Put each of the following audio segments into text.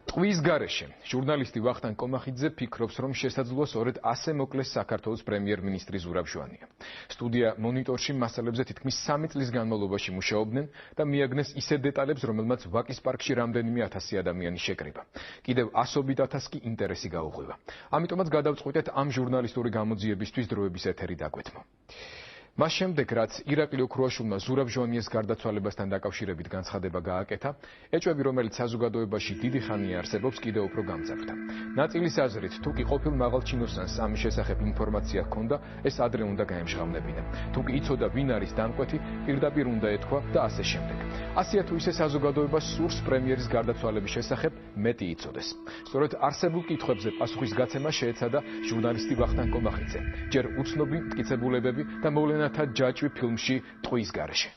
ტყვის გარეშე ჟურნალისტი ვახტანგ კომახიძე ფიქრობს, რომ შესაძლოა სწორედ ასე მოკლეს საქართველოს პრემიერ-მინისტრი ზურაბ ჟვანია. სტუდია მონიტორში მასალებზე თითქმის 3 წლის განმავლობაში მუშაობდნენ და მიაგნეს ისეთ დეტალებს, რომელმაც ვაკის პარკში რამდენიმე ათასი ადამიანი შეკრიბა. კიდევ ასობით ათასს კი ინტერესი გაუღვივა. ამიტომაც გადავწყვიტეთ ამ ჟურნალისტური გამოძიებისთვის დროების ეთერი დაგვეთმო. მას შემდეგ, რაც ირაკლი ოქრუაშვილმა ზურაბ ჟვანიას გარდაცვალებასთან დაკავშირებით განცხადება გააკეთა, ეჭვები, რომელიც საზოგადოებაში დიდი ხანია არსებობს, კიდევ უფრო გამძაფრდა. ნაწილის აზრით, თუ კი ყოფილ მაღალჩინოსანს ამის შესახებ ინფორმაცია ჰქონდა, ეს ადრე უნდა გაემჟღავნებინა. თუ კი იცოდა, ვინ არის დამკვეთი, პირდაპირ უნდა ეთქვა და ასე შემდეგ. ასეა თუ ისე საზოგადოებას სურს პრემიერის გარდაცვალების შესახებ მეტი იცოდეს. სწორედ არსებულ კითხვებზე პასუხის გაცემა შეეცადა ჟურნალისტი ვახტანგ კომახიძემ. ჯერ უცნობი მტკიცებულებები და მოვლენათა ჯაჭვი ფილმში ტყვის გარეშე.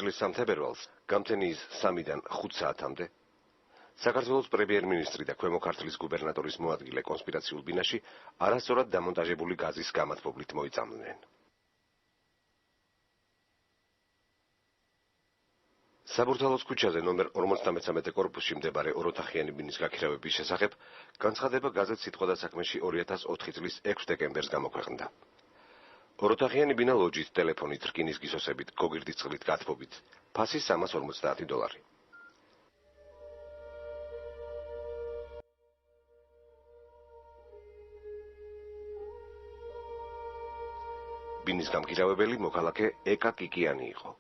წლის სამთებერვალს გამთენიის 3-დან 5 საათამდე საქართველოს პრემიერ-მინისტრი და ქვემო ქართლის გუბერნატორის მოადგილე კონსპირაციულ ბინაში არასწორად დამონტაჟებული გაზის გამათბობლით მოიწამდნენ. საბურთალოს ქუჩაზე ნომერ 53 კორპუსში მდებარე ოროთახიანი ბინის გაქირავების შესახებ განცხადება გაზეთ სიტყვა და საქმეში 2004 წლის 6 დეკემბერს გამოქვეყნდა. ოროთახიანი ბინა ლოჯით, ტელეფონით, რკინის გისოსებით, გოგირდის წყლით გათბობით, ფასი $350. ბინის გამქირავებელი მოქალაქე ეკა კიკიანი იყო.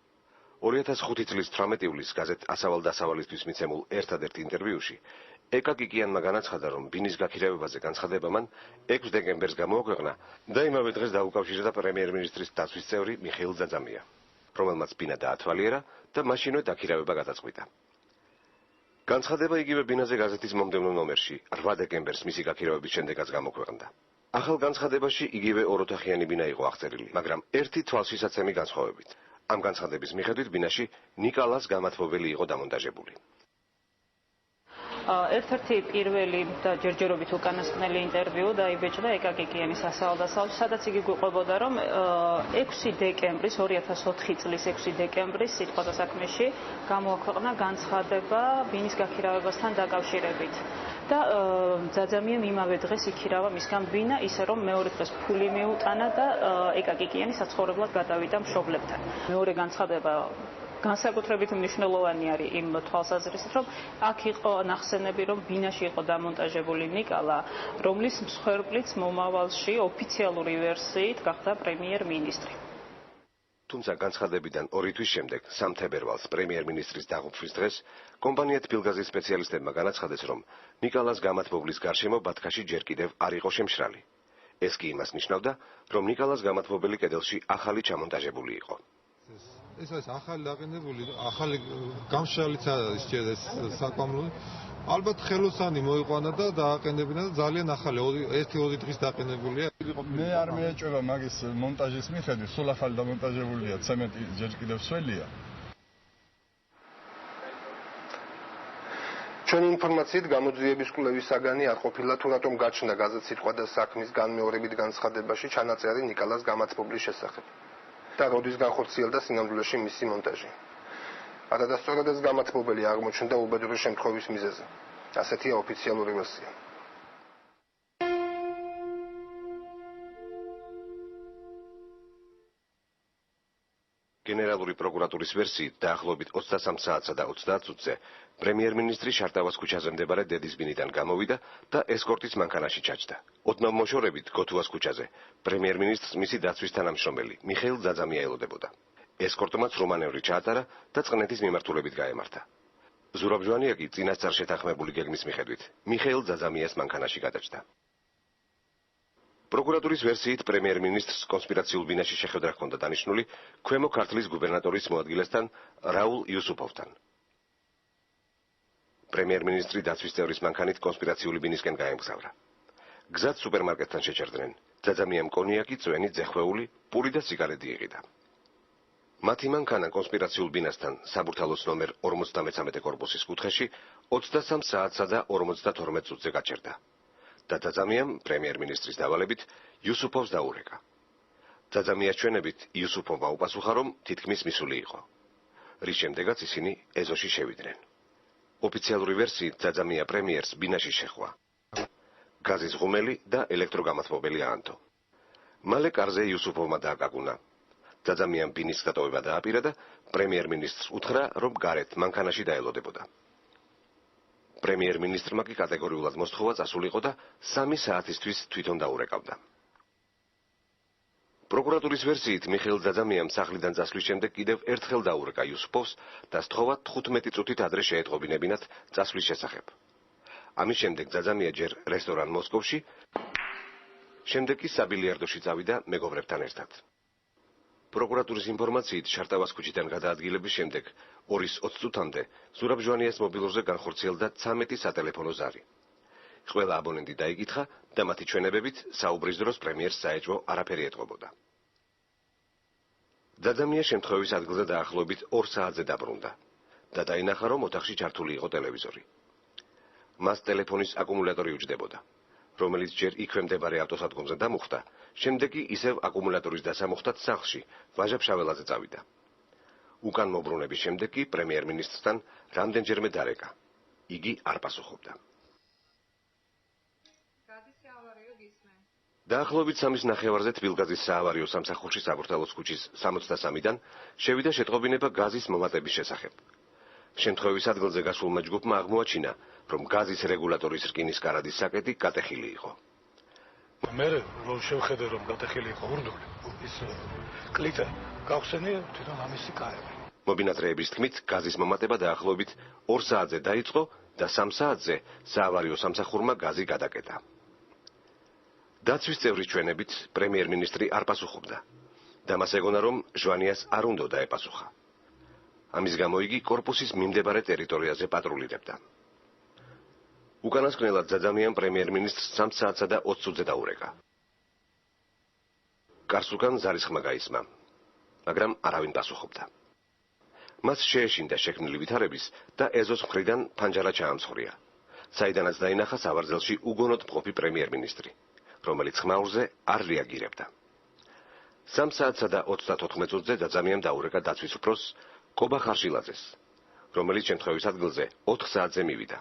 2005 წლის 18 ივლისს გაზეთ ასავალ-დასავალისთვის მიცემულ ერთადერთ ინტერვიუში ეკა კიკიანმა განაცხადა, რომ ბინის გაქირავებაზე განცხადება მან 6 დეკემბერს გამოაქვეყნა და იმავე დღეს დაუკავშირდა პრემიერ-მინისტრის დაცვის წევრი მიხეილ ძაძამია, რომელმაც ბინა დაათვალიერა და მაშინვე დაქირავება გადაწყვიტა. განცხადება იგივე ბინაზე გაზეთის მომდევნო ნომერში 8 დეკემბერს მისი გაქირავების შემდეგაც გამოქვეყნდა. ახალ განცხადებაში იგივე ოროთახიანი ბინა იყო აღწერილი, მაგრამ ერთი თვალშისაცემი განსხვავებით. ამ განცხადების მიხედვით ბინაში ნიკალას გამათბობელი იყო დამონტაჟებული. ერთ-ერთი პირველი და ჯერჯერობით უკანასკნელი ინტერვიუ დაიბეჭდა ეკა კიკიანის ასავალ-დასავალში, სადაც იგი გვიყვებოდა, რომ 6 დეკემბრის 2004 წლის 6 დეკემბრის სიტყვათა საქმეში გამოაქვეყნა განცხადება ბინის გაქირავებასთან დაკავშირებით. და ძაძამიამ იმავე დღეს იქირავა მისგან ბინა, ისე რომ მეორე დღეს ფული მიუტანა და ეკა კიკიანი საცხოვრებლად გადავიდა მშობლებთან. მეორე განცხადება განსაკუთრებით მნიშვნელოვანი არის იმ თვალსაზრისით, რომ აქ იყო ნახსენები, რომ ბინაში იყო დამონტაჟებული ნიკალა, რომლის მსხვერპლიც მომავალში ოფიციალური ვერსიით გახდა პრემიერ-მინისტრი. თუმცა განცხადებიდან 2 თვის შემდეგ, სამთებერვალს პრემიერ-მინისტრის დაღუპვის დღეს, კომპანია თბილგაზის სპეციალისტებმა განაცხადეს, რომ ნიკალას გამათბობლის გარშემო ბათქაში ჯერ კიდევ არ იყო შემშრალი. ეს კი იმას ნიშნავდა, რომ ნიკალას გამათბობელი კედელში ახალი ჩამონტაჟებული იყო. ეს არის ახალი დაყენებული, ახალი გამშრალიც არის ეს საკვამლო. ალბათ ხელოსანი მოიყვანა და დააყენებინა და ძალიან ახალი 1-2 დღის დაყენებულია. მე არ მეეჭვება მაგის მონტაჟის მიხედვით, სულ ახალი დამონტაჟებულია, ცემენტი ჯერ კიდევ სველია. ჩვენი ინფორმაციით გამოძიების კვლევის საგანი არ ყოფილა თუ რატომ გაჩნდა გაზეთ სიტყვა და საქმის განმეორებით განცხადებაში ჩანაწერი ნიკალას გამაცმობლის შესახებ და როდის განხორციელდა სინამდვილეში მისი მონტაჟი. არადასწორად ეს გამაცმობელი აღმოჩნდა უბედური შემთხვევის მიზეზი. ასეთია ოფიციალური ვერსია. გენერალური პროკურატურის ვერსიით დაახლოებით 23 საათსა და 30 წუთზე პრემიერ-მინისტრი შარტავას ქუჩაზე მდებარე დედის ბინიდან გამოვიდა და ესკორტის მანქანაში ჩაჯდა. ოდნავ მოშორებით გოთუას ქუჩაზე პრემიერ-მინისტრს მისი დაცვის თანამშრომელი მიხეილ ძაძამია ელოდებოდა. ესკორტმა ცრომანევრი ჩაატარა და წყნეთის მიმართულებით გაემართა. ზურაბ-ჟვანია კი წინასწარ შეთანხმებული გეგმის მიხედვით მიხეილ ძაძამიას მანქანაში გადაჭდა. პროკურატურის ვერსიით პრემიერ-მინისტრს კონსპირაციულ ბინაში შეხვედრა ჰქონდა დანიშნული ქვემო ქართლის გუბერნატორის მოადგილესთან რაულ იუსუფოვთან. პრემიერ-მინისტრი დაცვის წევრის მანქანით კონსპირაციული ბინისკენ გაემგზავრა. გზად სუპერმარკეტთან შეჭერდნენ. ძაძამიამ კონიაკი, წვენი, ძეხვეული, პური და სიგარეტი იყიდა. მათი მანქანა კონსპირაციულ ბინასთან საბურთალოს ნომერ 53 კორპუსის კუთხეში 23 საათსა და 52 წუთზე გაჩერდა. და ძაძამიამ პრემიერ-მინისტრის დავალებით იუსუფოვს დაურეკა. ძაძამიას ჩვენებით იუსუფოვმა უპასუხა, რომ თითქმის მისული იყო. რის შემდეგაც ისინი ეზოში შევიდნენ. ოფიციალური ვერსიით ძაძამია პრემიერს ბინაში შეხვდა. გაზის ღუმელი და ელექტროგამათმობელი აანთო. მალე კარზე იუსუფოვმა დააკაკუნა. ძაძამიამ ბინის დატოვება დააპირა და პრემიერ-მინისტრს უთხრა, რომ გარეთ მანქანაში დაელოდებოდა. პრემიერ-მინისტრმა კი კატეგორიულად მოსთხოვა წასულიყო და 3 საათისთვის თვითონ დაურეკავდა. პროკურატურის ვერსიით მიხეილ ძაძამიამ სახლიდან წასვლის შემდეგ კიდევ ერთხელ დაურეკა იუსუფოვს და სთხოვა 15 წუთით ადრე შეეტყობინებინათ წასვლის შესახებ. ამის შემდეგ ძაძამია ჯერ რესტორან მოსკოვში, შემდეგ კი საბილიარდოში წავიდა მეგობრებთან ერთად. პროკურატურის ინფორმაციით შარტავას ქუჩიდან გადაადგილების შემდეგ 2:20 წუთამდე ზურაბ-ჟვანიას მობილურზე განხორციელდა 13 სატელეფონო ზარი. ყველა აბონენტი დაიკითხა და მათი ჩვენებებით საუბრის დროს პრემიერს საეჭვო არაფერი ეტყობოდა. ძაძამია შემთხვევის ადგილზე დაახლოებით 2 საათზე დაბრუნდა და დაინახა, რომ ოთახში ჩართული იყო ტელევიზორი. მას ტელეფონის აკუმულატორი უჯდებოდა, რომელიც ჯერ იქვე მდებარე ავტოსადგომზე დამუხტა, შემდეგ კი ისევ აკუმულატორის დასამუხტად სახლში, ვაჟა-ფშაველაძე წავიდა. უკან მობრუნების შემდეგ კი პრემიერ-მინისტრთან რამდენჯერმე დარეკა. იგი არ პასუხობდა. დაახლოებით 3:30-ზე თბილგაზის საავარიო სამსახურში საბურთალოს ქუჩის 63-დან შევიდა შეტყობინება გაზის მომატების შესახებ. შემთხვევის ადგილზე გასულმა ჯგუფმა აღმოაჩინა, რომ გაზის რეგულატორის რკინის კარადის საკეტი გატეხილი იყო. მე რომ შევხედე, რომ გატეხილი იყო ურდული, ის კლიტე გავხსენე თვითონ ამისი კარები. მობინადრეების თქმით, გაზის მომატება დაახლოებით 2 საათზე დაიწყო და 3 საათზე საავარიო სამსახურმა გაზი გადაკეტა. დაცვის წევრის ჩვენებით პრემიერ-მინისტრი არ პასუხობდა და მას ეგონა, რომ ჟვანიას არ უნდა დაეპასუხა. ამის გამო იგი კორპუსის მიმდებარე ტერიტორიაზე პატრულირებდა. უკანასკნელად ძაძამიამ პრემიერ-მინისტრს 3 საათსა და 20 წუთზე დაურეკა. კარს უკან ზარის ხმა გაისმა, მაგრამ არავინ პასუხობდა. მას შეეშინდა შექმნილი ვითარების და ეზოს მხრიდან ფანჯარა ჩაამცხრია, საიდანაც დაინახა სავარძელში უგონოდ მყოფი პრემიერ-მინისტრი, რომელიც ხმაურზე არ რეაგირებდა. 3 საათსა და 34 წუთზე ძაძამიამ დაურეკა დაცვის უფროსს კობა ხარშილაძეს, რომელიც შემთხვევის ადგილზე 4 საათზე მივიდა.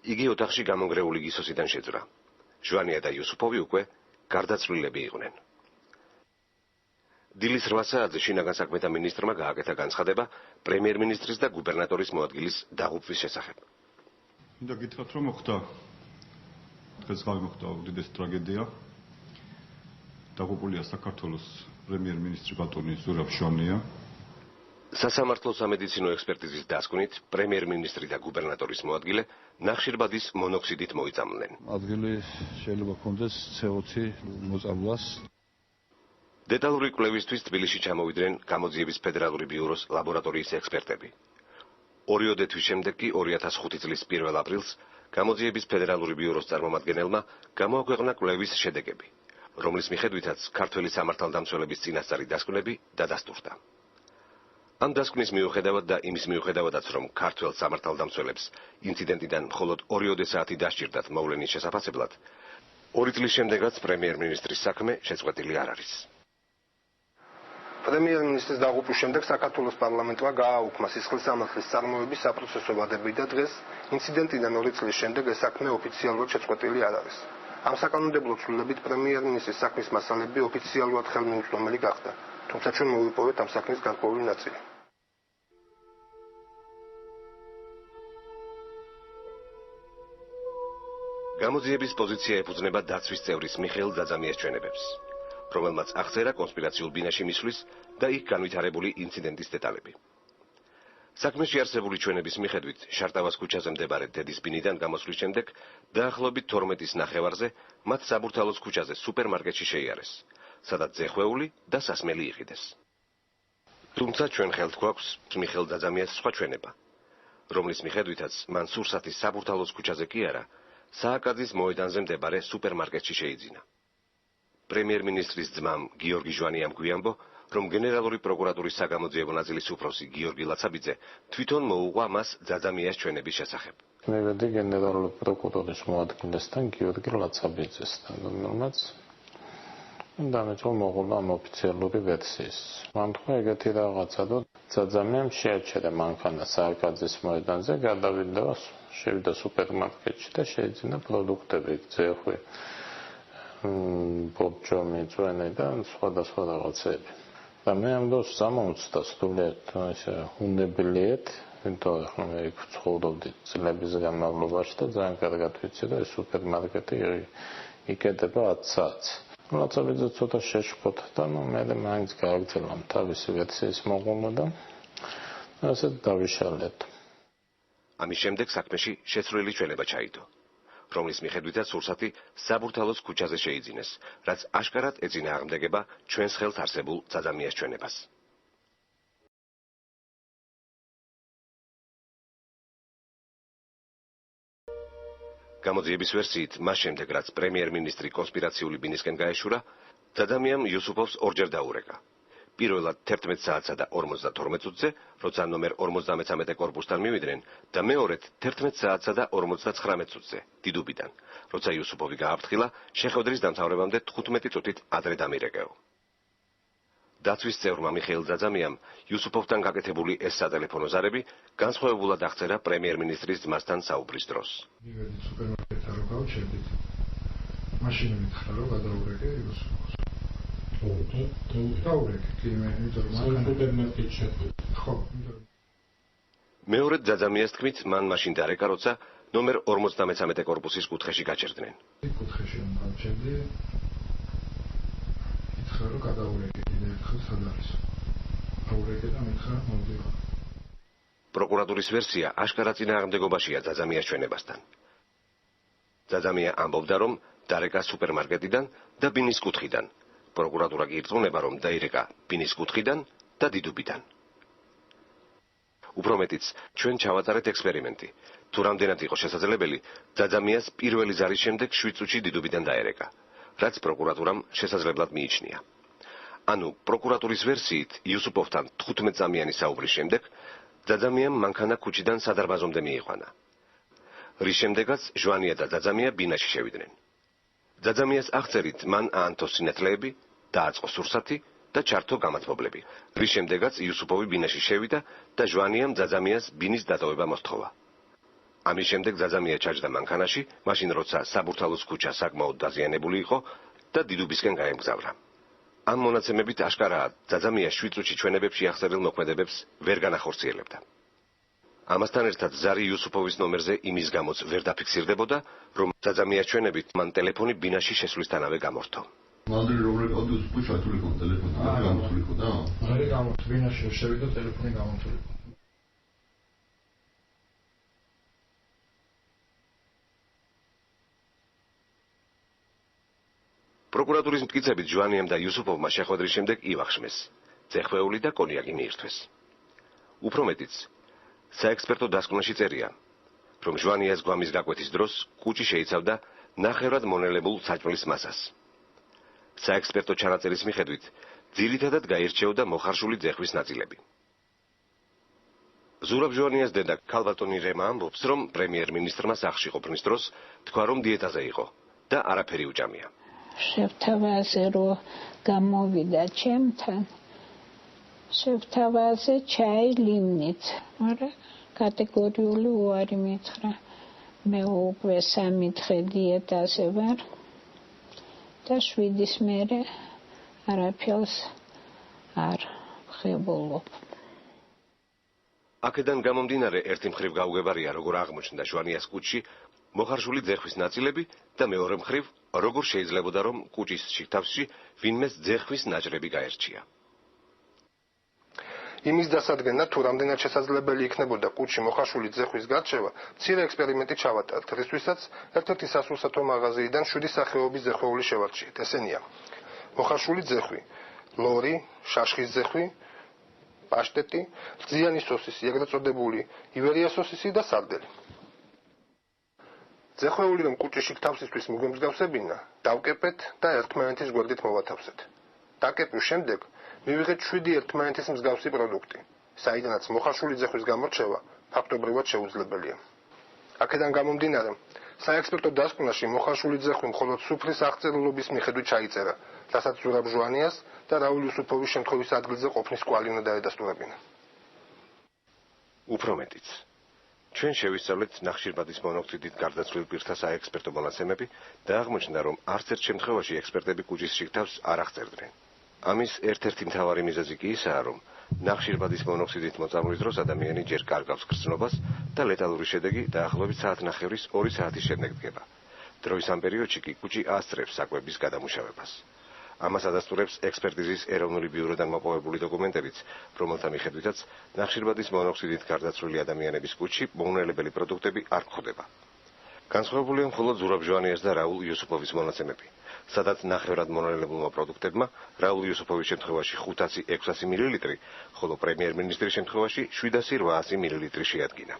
იგი ოთახში გამონგრეული გისოსიდან შეძრა. ჟვანია და იუსუფოვი უკვე გარდაცვლილები იყვნენ. დილის 8 საათზე შინაგან საქმეთა მინისტრმა გააკეთა განცხადება პრემიერ-მინისტრის და გუბერნატორის მოადგილის დაღუპვის შესახებ. მინდა გითხრათ, რომ მოხდა დღეს გამოხდა უდიდესი ტრაგედია. დაღუპულია საქართველოს პრემიერ-მინისტრი ბატონი ზურაბ-ჟვანია. სასამართლო სამედიცინო ექსპერტიზის დასკვნით პრემიერ-მინისტრი და გუბერნატორის მოადგილე ნახშირბადის მონოქსიდით მოიწამლნენ. ადგილი შეიძლება ჰქონდეს CO2 მოწამვლას. დეტალური კვლევისთვის თბილისში ჩამოვიდნენ გამოძიების ფედერალური ბიუროს ლაბორატორიის ექსპერტები. 2 თვის შემდეგ კი 2005 წლის 1 აპრილს გამოძიების ფედერალური ბიუროს წარმომადგენელმა გამოაქვეყნა კვლევის შედეგები, რომლის მიხედვითაც ქართველი სამართალდამცველების წინასწარი დასკვნები დადასტურდა. ამ დასკვნის მიუხედავად და იმის მიუხედავადაც, რომ ქართველ სამართალდამცველებს ინციდენტიდან მხოლოდ 2 საათი დასჭირდათ მოვლენის შესაფასებლად, 2 წლის შემდეგაც პრემიერ-მინისტრის საქმე შეწყვეტილი არ არის. პრემიერ-მინისტრის დაღუპვის შემდეგ საქართველოს პარლამენტმა გააუქმა სისხლისამართლის წარმოების საპროცესო ვადები და დღეს ინციდენტიდან 2 წლის შემდეგ ეს საქმე ოფიციალურად შეწყვეტილი არ არის. ამ საკანონმდებლო ცვლილებით პრემიერ-მინისტრის საქმის მასალები ოფიციალურად ხელმიუწვდომელი გახდა, თუმცა ჩვენ მოვიპოვეთ ამ საქმის გარკვეული ნაწილი. გამოძიების პოზიცია ეფუძნება დაცვის წევრის მიხეილ ძაძამიას ჩვენებებს, რომელმაც აღწერა კონსპირაციულ ბინაში მისვლის და იქ განვითარებული ინციდენტის დეტალები. საქმეში არსებული ჩვენების მიხედვით, შარტავას ქუჩაზე მდებარე დედის ბინიდან გამოსვლის შემდეგ, დაახლოებით 12-ის ნახევარზე მათ საბურთალოს ქუჩაზე სუპერმარკეტში შეიარეს, სადაც ზეხვეული და სასმელი იყიდეს. თუმცა ჩვენ ხელთ გვაქვს მიხეილ ძაძამიას სხვა ჩვენება, რომლის მიხედვითაც მან სურსათის საბურთალოს ქუჩაზე კი არა, სააკაძის მოედანზე მდებარე სუპერმარკეტში შეიძინა. პრემიერ-მინისტრის ძმამ გიორგი ჟვანიამ გვიამბო, რომ გენერალური პროკურატურის საგამოძიებო ნაწილის უფროსი გიორგი ლაცაბიძე თვითონ მოუღვა მას ძაძამიას ჩვენების შესახებ. მივედი გენერალური პროკურორის მოადგილესთან გიორგი ლაცაბიძესთან, რომელმაც დამეწვა მოუღლა ამ ოფიციალური ვერსიის. მან თქვა ეგეთი რაღაცა, რომ ძაძამიამ შეაჩერა მანქანა სააკაძის მოედანზე, გადავიდა, შევიდა სუპერმარკეტში და შეიძინა პროდუქტები, ძეხვი, ბორჯომი, წვენი და სხვადასხვა რაღაცები. და მე ამ დროს სამოუცდა სრულიად უნებლიეთ, იმიტომ რომ მე იქ ცხოვრობდი წლების განმავლობაში და ძალიან კარგად ვიცი, რომ ეს სუპერმარკეტი იკეტება 10 საათს. ლაცაბიძე ცოტა შეშფოთა და მე მაინც გააგრძელა თავისი ვერსიის მოღვაწეობა და ასე დავიშალეთ. ამის შემდეგ საქმეში შეცვლილი ჩვენება ჩაიდო, რომლის მიხედვითაც სურსათი საბურთალოს ქუჩაზე შეიძინეს, რაც აშკარად ეწინააღმდეგება ჩვენს ხელთ არსებულ ძაძამიას ჩვენებას. გამოძიების ვერსიით, მას შემდეგ, რაც პრემიერ-მინისტრი კონსპირაციული ბინისკენ გაეშურა, ძაძამიამ იუსუფოვს ორჯერ დაურეკა. პირველად 11 საათსა და 52 წუთზე, როცა ნომერ 53 კორპუსთან მივიდნენ და მეორედ 11 საათსა და 59 წუთზე, დიდუბიდან, როცა იუსუფოვი გააფრთხილა შეხვედრის დამთავრებამდე 15 წუთით ადრე დამირეკეო. დაცვის წევრმა მიხეილ ძაძამიამ იუსუფოვთან გაკეთებული ეს სატელეფონო ზარები განსხვავებულად აღწერა პრემიერ-მინისტრის ძმასთან საუბრის დროს. მივედი სუპერმარკეტში რომ გავჩერდით. მაშინ მითხრა რომ გადაურეკე იუსუფოვს. მეორედ ძაძამიას თქმით, მან მაშინ დარეკა, როცა ნომერ 53 კორპუსის კუთხეში გაჩერდნენ. კუთხეში რომ გავჩერდი, მითხრა რომ გადაურეკე კიდევ ერთხელ სად არის. აურეკე და მითხრა მომდივარ. პროკურატურის ვერსია აშკარა წინააღმდეგობაშია ძაძამიას ჩვენებასთან. ძაძამია ამბობდა, რომ დარეკა სუპერმარკეტიდან და ბინის კუთხიდან. პროკურატურა კი ირწმუნება, რომ დაირეკა ბინის კუთხიდან და დიდუბიდან. უფრო მეტიც, ჩვენ ჩავატარეთ ექსპერიმენტი. თუ რამდენად იყო შესაძლებელი, ძაძამიას პირველი ზარის შემდეგ 7 წუთში დიდუბიდან დაერეკა, რაც პროკურატურამ შესაძლებლად მიიჩნია. ანუ პროკურატურის ვერსიით, იუსუფოვთან 15 წამიანი საუბრის შემდეგ, ძაძამიამ მანქანა ქუჩიდან სადარბაზომდე მიიყვანა. რის შემდეგაც ჟვანია და ძაძამია ბინაში შევიდნენ. ძაძამიას აღწერით, მან აანთო სინათლეები, დააწყო სურსათი და ჩართო გამათბობლები. რის შემდეგაც იუსუფოვი ბინაში შევიდა და ჟვანიამ ძაძამიას ბინის დატოვება მოსთხოვა. ამის შემდეგ ძაძამია ჩაჯდა მანქანაში, მაშინ როცა საბურთალოს ქუჩა საკმაოდ დაზიანებული იყო და დიდუბისკენ გაემგზავრა. ამ მონაცემებით აშკარაა, ძაძამია 7 წუთში ჩვენებებში აღწერილ მოქმედებებს ვერ განახორციელებდა. ამასთან ერთად ზარი იუსუფოვის ნომერზე იმის გამოც ვერ დაფიქსირდებოდა, რომ ძაძამიას ჩვენებით მან ტელეფონი ბინაში შესვლისთანავე გამორთო. მანდრი რომელი აუდიოს ქუჩა თულიყო ტელეფონი გამოთულიყო და? არა გამოთული, ბინაში შევიდა ტელეფონი გამოთულიყო. პროკურატურის მტკიცებით ჟვანიამ და იუსუფოვმა შეხვედრის შემდეგ ივახშმეს, ძეხვეული და კონიაკი მიირთვეს. უფრო მეტიც, საექსპერტო დასკვნაში წერია, რომ ჟვანიას გვამის გაკვეთის დროს კუჭი შეიცავდა ნახევრად მონელებულ საჭმლის მასას. საექსპერტო ჩანაწერის მიხედვით, ძირითადად გაირჩეოდა მოხარშული ძეხვის ნაწილები. ზურაბ ჟვანიას დედა ქალბატონი რემა ამბობს, რომ პრემიერ-მინისტრმა სახლში ყოფნის დროს თქვა, რომ დიეტაზე იყო და არაფერი უჭამია. შევთავაზე რომ გამოვიდა ჩემთან, შევთავაზე ჩაი ლიმნით, მაგრამ კატეგორიული უარი მითხრა. მე უკვე 3 დღე დიეტაზე ვარ და 7-ის მერე არაფერს არ ხებულობ. აქედან გამომდინარე ერთი მხრივ გაუგებარია, როგორ აღმოჩნდა ჟვანიას კუჭში მოხარშული ძეხვის ნაწილები და მეორე მხრივ, როგორ შეიძლებოდა, რომ კუჭის შიგთავსში ვინმეს ძეხვის ნაჭრები გაერჩია. იმის დასადგენად, თუ რამდენად შესაძლებელი იქნებოდა კუჭში მოხარშული ძეხვის გარჩევა, მცირე ექსპერიმენტი ჩავატარეთ, რისთვისაც ერთ-ერთი სასურსათო მაღაზიიდან 7 სახეობის ზეხვეული შევარჩიეთ. ესენია: მოხარშული ძეხვი, ლორი, შაშხის ძეხვი, პაშტეტი, რძიანი სოსისი, ეგრეთ წოდებული ივერია სოსისი და სარდელი. ძეხვეული რომ კუჭის შიგთავსისთვის მიგვემსგავსებინა, დავკეპეთ და ერთმანეთის გვერდით მოვათავსეთ. დაკეპვის შემდეგ მივიღეთ 7 ერთმანეთის მსგავსი პროდუქტი, საიდანაც მოხარშული ძეხვის გამორჩევა ფაქტობრივად შეუძლებელია. აქედან გამომდინარე, საექსპერტო დასკვნაში მოხარშული ძეხვი მხოლოდ სუფრის აღწერილობის მიხედვით ჩაიწერა, რასაც ზურაბ ჟვანიას და რაულ იუსუფოვის შემთხვევის ადგილზე ყოფნის კვალი უნდა დაედასტურებინა. უფრო მეტიც. ჩვენ შევისწავლეთ ნახშირბადის მონოქსიდით გარდაცვლილ პირთა საექსპერტო მონაცემები და აღმოჩნდა, რომ არც ერთ შემთხვევაში ექსპერტები კუჭის შიგთავს არ აღწერდნენ. ამის ერთ-ერთი მთავარი მიზეზი კი ისაა, რომ ნახშირბადის მონოქსიდით მოწამვლის დროს ადამიანი ჯერ კარგავს გრძნობას და ლეტალური შედეგი დაახლოებით საათნახევრის 2 საათის შემდეგ დგება. დროის ამ პერიოდში კი კუჭი ასწრებს საკვების გადამუშავებას. ამას ადასტურებს ექსპერტიზის ეროვნული ბიუროდან მოპოვებული დოკუმენტებიც, რომელთა მიხედვითაც ნახშირბადის მონოქსიდით გარდაცვლილი ადამიანების კუჭში მოუნელებელი პროდუქტები არ გვხვდება. განსხვავებულია მხოლოდ ზურაბ ჟვანიას და რაულ იუსუფოვის მონაცემები, სადაც ნახევრად მონელელებულმა პროდუქტებმა რაულ იუსუფოვის შემთხვევაში 500-600 მილილიტრი, ხოლო პრემიერ-მინისტრის შემთხვევაში 700-800 მილილიტრი შეადგინა.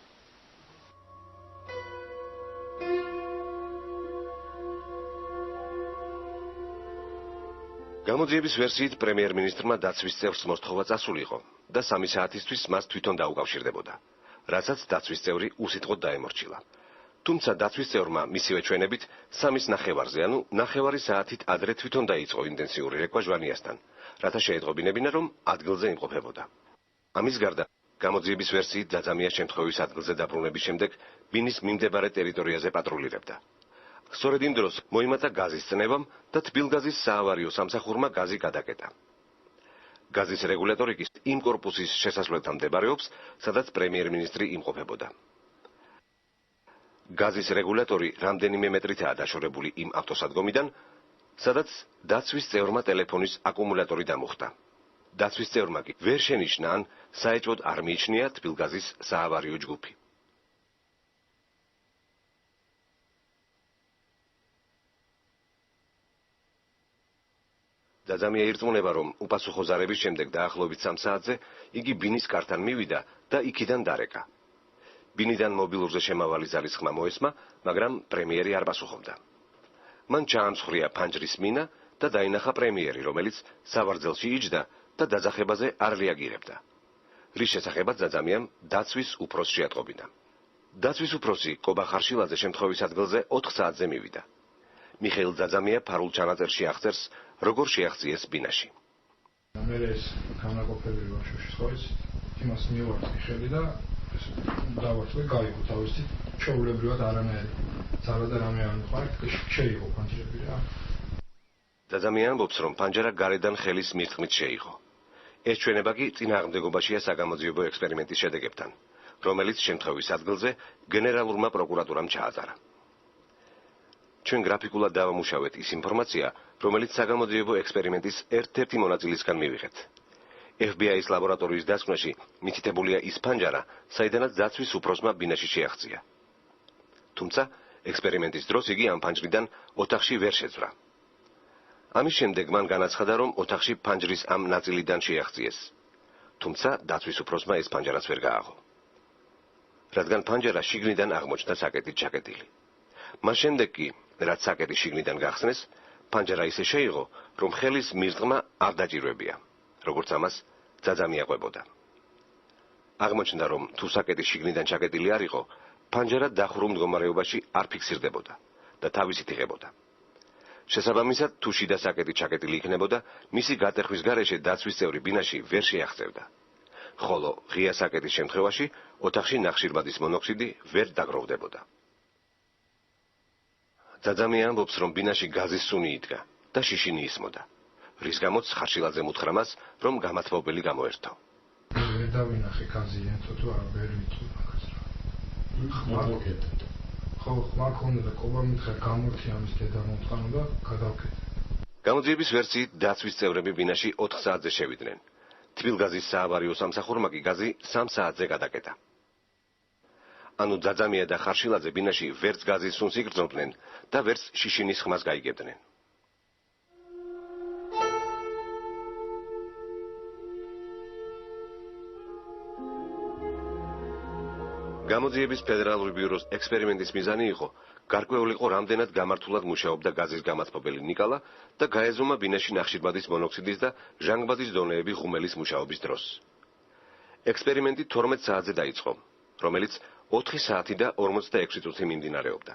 გამოძიების ვერსიით პრემიერ-მინისტრმა დაცვის წევრს მოსთხოვა წასულიყო და 3 საათისთვის მას თვითონ დაუკავშირდებოდა, რასაც დაცვის წევრი უსიტყვოდ დაემორჩილა. თუმცა დაცვის წევრმა მისივე ჩვენებით 3:30-ზე, ანუ 9 საათით ადრე თვითონ დაიწყო ინტენსიური რეკვა ჟვანიასთან, რათა შეეტყობინებინა, რომ ადგილზე იმყოფებოდა. ამის გარდა, გამოძიების ვერსიით ძაძამია შემთხვევის ადგილზე დაბრუნების შემდეგ ბინის მიმდებარე ტერიტორიაზე პატრულირებდა. სწორედ იმ დროს მოიმატა გაზის წნევამ და თბილგაზის საავარიო სამსახურმა გაზი გადაკეტა. გაზის რეგულატორი კი იმ კორპუსის შესასვლელთან მდებარეობს, სადაც პრემიერ-მინისტრი იმყოფებოდა. გაზის რეგულატორი რამდენიმე მეტრითაა დაშორებული იმ ავტოსადგომიდან, სადაც დაცვის წევრმა ტელეფონის აკუმულატორი დამუხტა. დაცვის წევრმა კი ვერ შენიშნა ან საეჭვოდ არ მიიჩნია თბილგაზის საავარიო ჯგუფი. ძაძამია ირწმუნება, რომ უპასუხო ზარების შემდეგ დაახლოებით 3 საათზე იგი ბინის კართან მივიდა და იქიდან დარეკა. ბინიდან მობილურზე შემავალი ზარის ხმა მოესმა, მაგრამ პრემიერი არ პასუხობდა. მან ჩაამსხვრია ფანჯრის მინა და დაინახა პრემიერი, რომელიც სავარძელში იჯდა და დაძახებაზე არ რეაგირებდა. რის შესახებაც ძაძამიამ დაცვის უფროსს შეატყობინა. დაცვის უფროსი კობა ხარშილაძე შემთხვევის ადგილზე 4 საათზე მივიდა. მიხეილ ძაძამია ფარულ ჩანაწერში აღწერს, როგორ შეაღწიეს ბინაში. მე ეს განაყოფებული ვარ შუშის ხოის, იმას მივარ მიხელი და დავაწყე გაიგო თავისი ჩაულებრივად არანაირი ძალა და რამე არ მიყარით, შეიღო ფანჯრები რა. ძაძამია ამბობს, რომ ფანჯარა გარედან ხელის მირთმით შეიღო. ეს ჩვენება კი წინააღმდეგობაშია საგამოძიებო ექსპერიმენტის შედეგებთან, რომელიც შემთხვევის ადგილზე გენერალურმა პროკურატურამ ჩააწერა. ჩვენ გრაფიკულად დავამუშავეთ ის ინფორმაცია, რომელიც საგამოძიებო ექსპერიმენტის ერთ-ერთი მონაწილისგან მივიღეთ. FBI-ის ლაბორატორიის დასკვნაში მითითებულია ის ფანჯარა, საიდანაც დაცვის უფროსმა ბინაში შეაღწია. თუმცა, ექსპერიმენტის დროს იგი ამ ფანჯრიდან ოთახში ვერ შეძვრა. ამის შემდეგ მან განაცხადა, რომ ოთახში ფანჯრის ამ ნაწილიდან შეაღწიეს. თუმცა, დაცვის უფროსმა ეს ფანჯარაც ვერ გააღო. რადგან ფანჯარა შიგნიდან აღმოჩნდა საკეტით ჩაკეტილი. მას შემდეგ კი, რაც საკეტი შიგნიდან გახსნეს, ფანჯარა ისე შეიღო, რომ ხელის მირტყმა არ დაჭირვებია, როგორც ამას ძაძამია ყვებოდა. აღმოჩნდა, რომ თუ საკეტი შიგნიდან ჩაკეტილი არ იყო, ფანჯარა დახურულ მდგომარეობაში არ ფიქსირდებოდა და თავისით იღებოდა. შესაბამისად, თუ შიდა საკეტი ჩაკეტილი იქნებოდა, მისი გატეხვის გარეშე დაცვის წევრი ბინაში ვერ შეაღწევდა. ხოლო ღია საკეტის შემთხვევაში ოთახში ნახშირბადის მონოქსიდი ვერ დაგროვდებოდა. ძაძამი ამბობს, რომ ბინაში გაზის სუნი იდგა და შიშინი ისმოდა, რის გამოც ხარშილაძემ უთხრა მას, რომ გამათბობელი გამოერთო. ვერ დავინახე გაზი ენთო თუ არა, ვერ ვიცი მაგას რა. ხო, ხმა ქონდა და კობა მითხრა გამორთი ამის დედა მომწყანა და გადავკეთე. გამოძიების ვერსიით დაცვის წევრები ბინაში 4 საათზე შევიდნენ. თბილგაზის საავარიო სამსახურმა კი გაზი 3 საათზე გადაკეტა. ანუ ძაძამია და ხარშილაძე ბინაში ვერც გაზის სუნს იგრძნობდნენ და ვერც შიშინის ხმას გაიგებდნენ. გამოძიების ფედერალური ბიუროს ექსპერიმენტის მიზანი იყო გარკვეულიყო რამდენად გამართულად მუშაობდა გაზის გამათბობელი ნიკალა და გაეზომა ბინაში ნახშირბადის მონოქსიდის და ჟანგბადის დონეები ღუმელის მუშაობის დროს. ექსპერიმენტი 12 საათზე დაიწყო, რომელიც 4 საათი და 46 წუთი მიმდინარეობდა.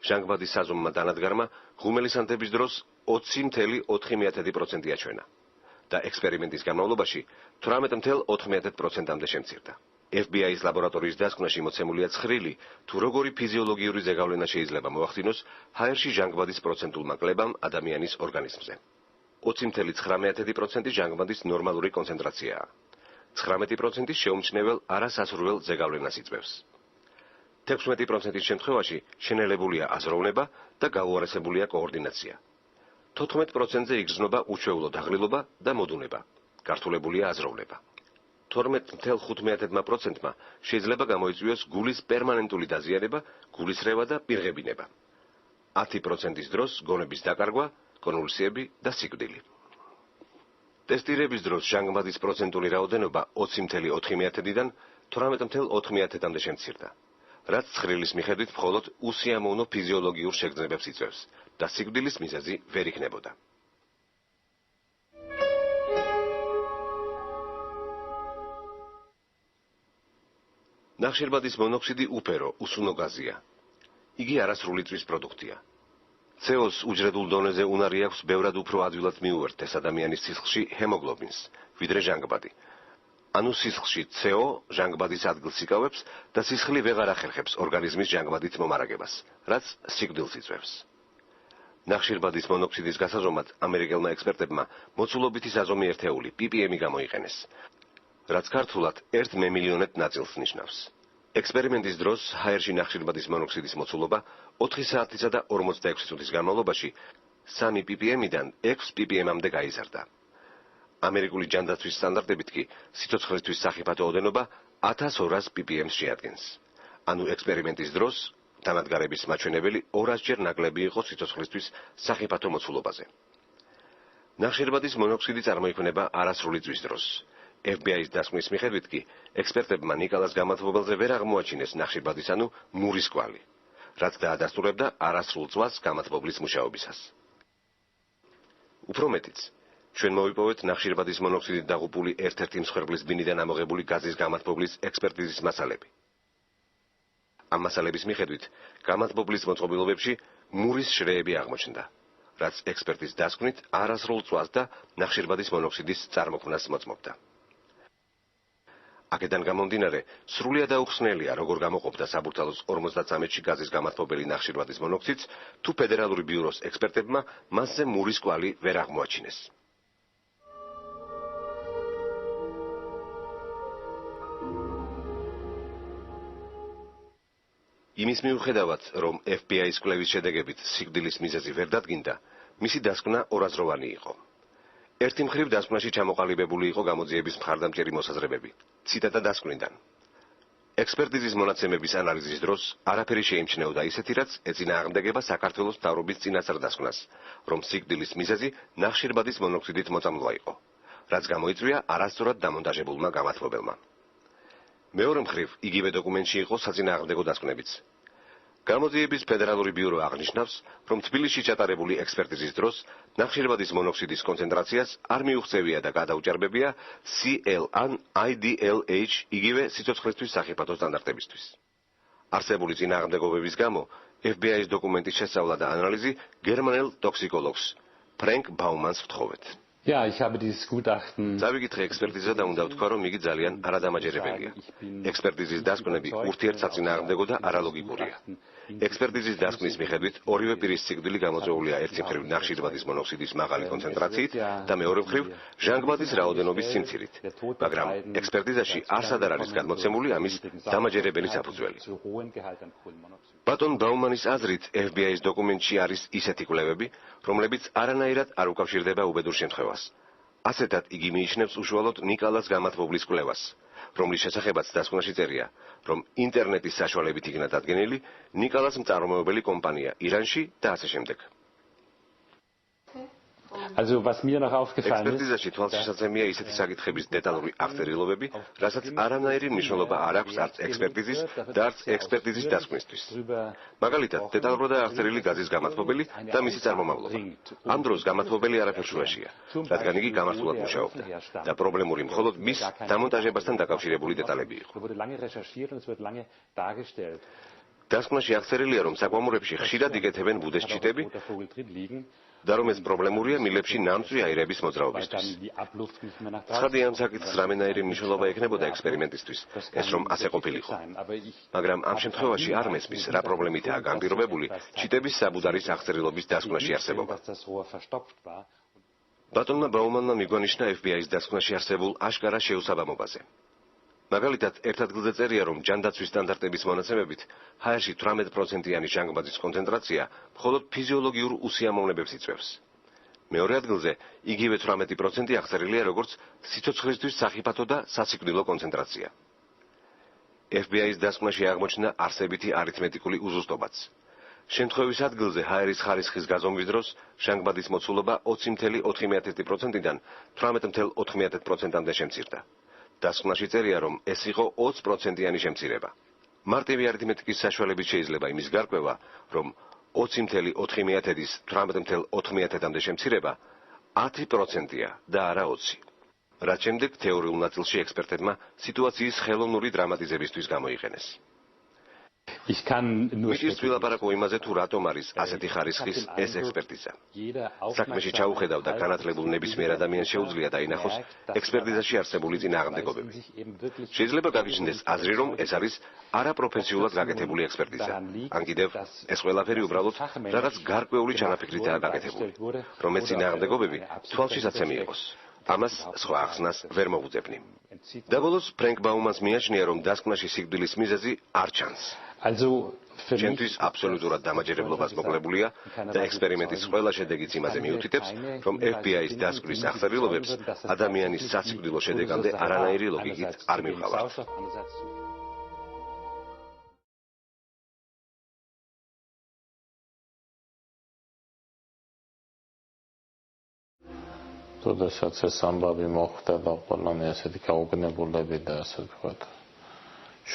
ჟანგბადის საზომმა დანადგარმა ღუმელის ანთების დროს 20.4% აჩვენა და ექსპერიმენტის განმავლობაში 18.4%-მდე შემცირდა. FBI-ის ლაბორატორიის დასკვნაში მოცემულია ცხრილი, თუ როგორი ფიზიოლოგიური ზეგავლენა შეიძლება მოახდინოს ჰაერში ჟანგბადის პროცენტულმა კლებამ ადამიანის ორგანიზმზე. 20.9% ჟანგბადის ნორმალური კონცენტრაციაა. 19% შეუმჩნევლ არასასურველ ზეგავლენას იწვევს. 16%-ის შემთხვევაში შენელებულია აზროვნება და გაუარესებულია კოორდინაცია. 14%-ზე იგრძნობა უჩვეულო დაღლილობა და მოდუნება, გართულებულია აზროვნება. 12.5%-მა შეიძლება გამოიწვიოს გულის პერმანენტული დაზიანება, გულისრევა და პირღებინება. 10%-ის დროს გონების დაკარგვა, კონვულსიები და სიკვდილი. ტესტირების დროს ჟანგბადის პროცენტული რაოდენობა 20.4%-დან 18.4%-მდე შემცირდა, რაც ცხრილის მიხედვით მხოლოდ უსიამოვნო ფიზიოლოგიურ შეგრძნებებს იწვევს და სიკვდილის მიზეზი ვერ იქნებოდა. ნახშირბადის მონოქსიდი უფერო, უსუნო გაზია. იგი არასრული წვის პროდუქტია. CO-ს უჯრედულ დონეზე უნარი აქვს ბევრად უფრო ადვილად მიუერთდეს ადამიანის სისხლში ჰემოგლობინს, ვიდრე ჟანგბადი. ანუ სისხლში CO ჟანგბადის ადგილს იკავებს და სისხლი ვეღარ ახერხებს ორგანიზმის ჟანგბადით მომარაგებას, რაც სიკვდილს იწვევს. ნახშირბადის მონოქსიდის გასაზომად ამერიკელმა ექსპერტებმა მოცულობითი საზომი ერთეული ppm გამოიყენეს, რაც ქართულად 1 მემილიონეთ ნაწილს ნიშნავს. ექსპერიმენტის დროს ჰაერში ნახშირბადის მონოქსიდის მოცულობა 4 საათისა და 46 წუთის განმავლობაში 3 ppm-დან 6 ppm-მდე გაიზარდა. ამერიკული ჯანდაცვის სტანდარტებით კი სიცოცხლისთვის სახიფათო ოდენობა 1200 ppm-ს შეადგენს. ანუ ექსპერიმენტის დროს დანადგარების მაჩვენებელი 200-ჯერ ნაკლები იყო სიცოცხლისთვის სახიფათო მოცულობაზე. ნახშირბადის მონოქსიდი წარმოიქმნება არასრული წვის დროს. FBI-ის დასკვნის მიხედვით კი ექსპერტებმა ნიკალას გამათბობელზე ვერ აღმოაჩინეს ნახშირბადის ანუ მურის კვალი, რაც დაადასტურებდა არასრულ წვას გამათბობლის მუშაობისას. უფრო მეტიც, ჩვენ მოვიპოვეთ ნახშირბადის მონოქსიდით დაღუპული ერთ-ერთი მსხვერპლის ბინიდან ამოღებული გაზის გამათბობლის ექსპერტიზის მასალები. ამ მასალების მიხედვით გამათბობლის მოწყობილობებში მურის შრეები აღმოჩნდა, რაც ექსპერტის დასკვნით არასრულ წვას და ნახშირბადის მონოქსიდის წარმოქმნას მოწმობდა. აქედან გამომდინარე, სრულიად აუხსნელია, როგორ გამოყოფდა საბურთალოს 53-ში გაზის გამათბობელი ნახშირბადის მონოქსიდს, თუ ფედერალური ბიუროს ექსპერტებმა მასზე მურის კვალი ვერ აღმოაჩინეს. იმის მიუხედავად, რომ FBI-ის კვლევის შედეგებით სიკვდილის მიზეზი ვერ დადგინდა, მისი დასკვნა ორაზროვანი იყო. ერთი მხრივ დასკვნაში ჩამოყალიბებული იყო გამოძიების მხარდამჭერი მოსაზრებები. ციტატა დასკვნიდან. ექსპერტიზის მონაცემების ანალიზის დროს არაფერი შეიმჩნეოდა ისეთი, რაც ეწინააღმდეგება საქართველოს მთავრობის წინასწარ დასკვნას, რომ სიკვდილის მიზეზი ნახშირბადის მონოქსიდით მოწამვლა იყო, რაც გამოიწვია არასწორად დამონტაჟებულმა გამათბობელმა. მეორე მხრივ, იგივე დოკუმენტში იყო საწინააღმდეგო დასკვნებიც. გამოძიების ფედერალური ბიურო აღნიშნავს, რომ თბილისში ჩატარებული ექსპერტიზის დროს ნახშირბადის მონოქსიდის კონცენტრაციას არ მიუღწევია და გადაუჭარბებია CL ან IDLH იგივე სიცოცხლისთვის სახიფათო სტანდარტებისთვის. არსებული წინააღმდეგობების გამო FBI-ის დოკუმენტის შესწავლა და ანალიზი გერმანელ ტოქსიკოლოგს ფრენკ ბაუმანს ვთხოვეთ. Ja, ich habe dieses Gutachten. Წავიკითხე ექსპერტიზა და უნდა ვთქვა, რომ იგი ძალიან არადამაჯერებელია. ექსპერტიზის დასკვნები ურთიერთსაწინააღმდეგო და არალოგიკურია. ექსპერტიზის დასკვნის მიხედვით ორივე პირის სიკვდილი გამოწვეულია ერთი მხრივ ნახშირბადის მონოქსიდის მაღალი კონცენტრაციით და მეორე მხრივ ჟანგბადის რაოდენობის სიმცირით, მაგრამ ექსპერტიზაში არსად არ არის გადმოცემული ამის დამაჯერებელი საფუძველი. ბატონ ბაუმანის აზრით, FBI-ის დოკუმენტში არის ისეთი კვლევები, რომლებიც არანაირად არ უკავშირდება უბედურ შემთხვევას. ასეთად იგი მიიჩნევს უშუალოდ ნიკალას გამათბობლის კვლევას, რომლის შესახებაც დასკვნაში წერია, რომ ინტერნეტის საშუალებით იქნა დადგენილი ნიკალას მწარმოებელი კომპანია ირანში და ასე შემდეგ. Also was mir noch aufgefallen ist, ექსპერტიზაში თვალსაჩინოა ისეთი საკითხების დეტალური აღწერილობები, რასაც არანაირი მნიშვნელობა არ აქვს არც ექსპერტიზის და არც ექსპერტიზის დასკვნისთვის. მაგალითად, დეტალურადაა აღწერილი გაზის გამათბობელი და მისი წარმომავლობა. ამ დროს გამათბობელი არაფერს უეშია, რადგან იგი გამართულად მუშაობდა და პრობლემური მხოლოდ მის დამონტაჟებასთან დაკავშირებული დეტალები იყო. დასკვნაში აღწერილია, რომ საკვამურებში ხშირად იკეთებენ ბუდეს ჩიტები და რომ ეს პრობლემურია მილებში ნამწვი აირების მოძრაობისთვის. ცხადია, ამ საკითხს რამენაირი მნიშვნელობა ექნებოდა ექსპერიმენტისთვის, ეს რომ ასე ყოფილიყო. მაგრამ ამ შემთხვევაში არ მესმის, რა პრობლემითაა განპირობებული ჩიტების საბუდარის აღწერილობის დასკვნაში არსებობა. ბატონმა ბაუმანმა მიგვანიშნა FBI-ის დასკვნაში არსებულ აშკარა შეუსაბამობაზე. მაგალითად, ერთ ადგილზე წერია, რომ ჯანდაცვის სტანდარტების მონაცემებით ჰაერში 18%-იანი ჟანგბადის კონცენტრაცია მხოლოდ ფიზიოლოგიურ უსიამოვნებებს იწვევს. მეორე ადგილზე იგივე 18% აღწერილია როგორც სიცოცხლისთვის სახიფათო და სასიკვდილო კონცენტრაცია. FBI-ის დასკვნაში აღმოჩნდა არსებითი არითმეტიკული უზუსტობაც. შემთხვევის ადგილზე ჰაერის ხარისხის გაზომვის დროს ჟანგბადის მოცულობა 20.4%-დან 18.4%-მდე შემცირდა. დასკვნაში წერია, რომ ეს იყო 20%-იანი შემცირება. მარტივი არითმეტიკის საშუალებით შეიძლება იმის გარკვევა, რომ 20.4%-ის 18.4%-მდე შემცირება 10%-ია და არა 20%. რაც შემდეგ თეორიულ ნაწილში ექსპერტებმა სიტუაციის ხელოვნური დრამატიზებისთვის გამოიყენეს. მისთვის ვილაპარაკო იმაზე, თუ რატომ არის ასეთი ხარისხის ეს ექსპერტიზა. საქმეში ჩაუხედავ და განათლებულ ნებისმიერ ადამიანს შეუძლია დაინახოს ექსპერტიზაში არსებული წინააღმდეგობები. შეიძლება გაგიჩნდეს აზრი, რომ ეს არის არაპროფესიულად გაკეთებული ექსპერტიზა. ან კიდევ ეს ყველაფერი უბრალოდ რაღაც გარკვეული ჩანაფიქრითაა გაკეთებული, რომ ეს წინააღმდეგობები თვალშისაცემი იყოს. ამას სხვა ახსნას ვერ მოუძებნი. დაბოლოს ფრენკ ბაუმანს მიაჩნია, რომ დასკვნაში სიკვდილის მიზეზი არ ჩანს. ჩემთვის აბსოლუტურად დამაჯერებლობას მოკლებულია და ექსპერიმენტის ყველა შედეგიც იმაზე მიუთითებს, რომ FBI-ის დასკვნის აღწერილობებს ადამიანის სასიკვდილო შედეგამდე არანაირი ლოგიკით არ მივყავართ. როდესაც ეს ამბავი მოხდა და ყველანი ასეთი გაუგნებულები და ასე ვთქვათ,